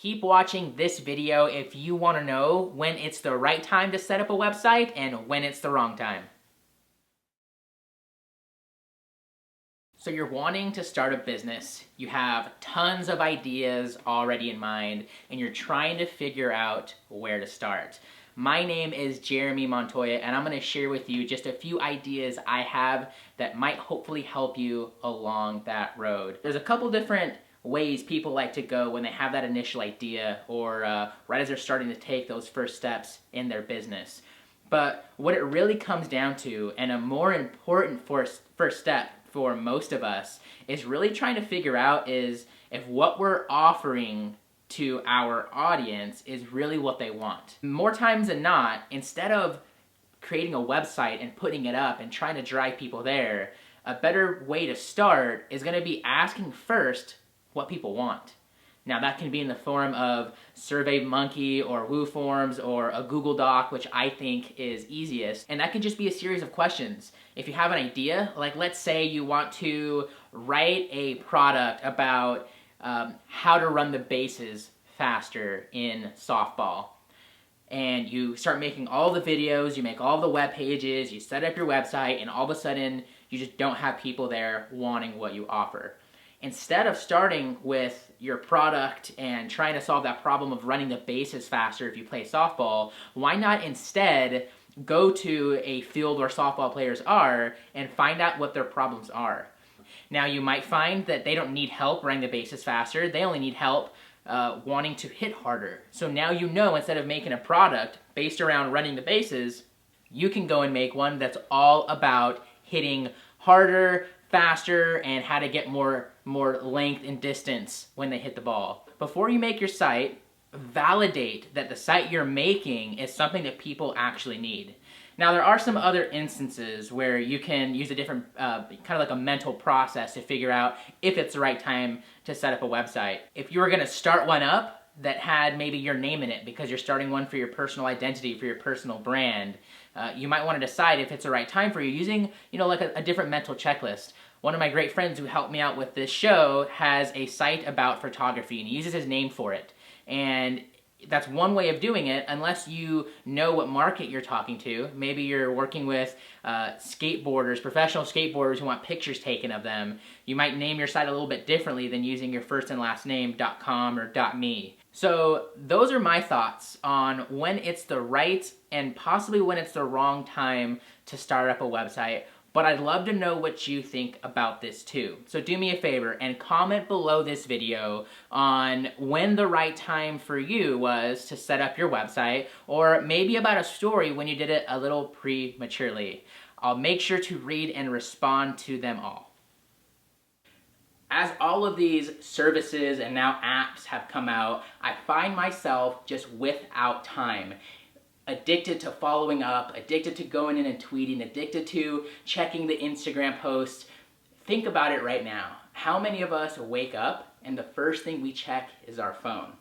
Keep watching this video if you want to know when it's the right time to set up a website and when it's the wrong time. So you're wanting to start a business, you have tons of ideas already in mind, and you're trying to figure out where to start. My name is Jeremy Montoya, and I'm going to share with you just a few ideas I have that might hopefully help you along that road. There's a couple different ways people like to go when they have that initial idea or right as they're starting to take those first steps in their business. But what it really comes down to, and a more important first step for most of us, is really trying to figure out is if what we're offering to our audience is really what they want. More times than not, instead of creating a website and putting it up and trying to drive people there, a better way to start is going to be asking first what people want. Now that can be in the form of SurveyMonkey or WooForms or a Google Doc, which I think is easiest. And that can just be a series of questions. If you have an idea, like let's say you want to write a product about how to run the bases faster in softball. And you start making all the videos, you make all the web pages, you set up your website, and all of a sudden you just don't have people there wanting what you offer. Instead of starting with your product and trying to solve that problem of running the bases faster if you play softball, why not instead go to a field where softball players are and find out what their problems are? Now you might find that they don't need help running the bases faster, they only need help wanting to hit harder. So now you know, instead of making a product based around running the bases, you can go and make one that's all about hitting harder, faster, and how to get more length and distance when they hit the ball. Before you make your site, validate that the site you're making is something that people actually need. Now there are some other instances where you can use a different, kind of like a mental process to figure out if it's the right time to set up a website. If you were going to start one up that had maybe your name in it because you're starting one for your personal identity, for your personal brand, you might want to decide if it's the right time for you using, like a different mental checklist. One of my great friends who helped me out with this show has a site about photography, and he uses his name for it. And that's one way of doing it, unless you know what market you're talking to. Maybe you're working with skateboarders, professional skateboarders who want pictures taken of them. You might name your site a little bit differently than using your first and last name .com or .me. So those are my thoughts on when it's the right and possibly when it's the wrong time to start up a website. But I'd love to know what you think about this too. So do me a favor and comment below this video on when the right time for you was to set up your website, or maybe about a story when you did it a little prematurely. I'll make sure to read and respond to them all. As all of these services and now apps have come out, I find myself just without time. Addicted to following up, addicted to going in and tweeting, addicted to checking the Instagram posts. Think about it right now. How many of us wake up and the first thing we check is our phone?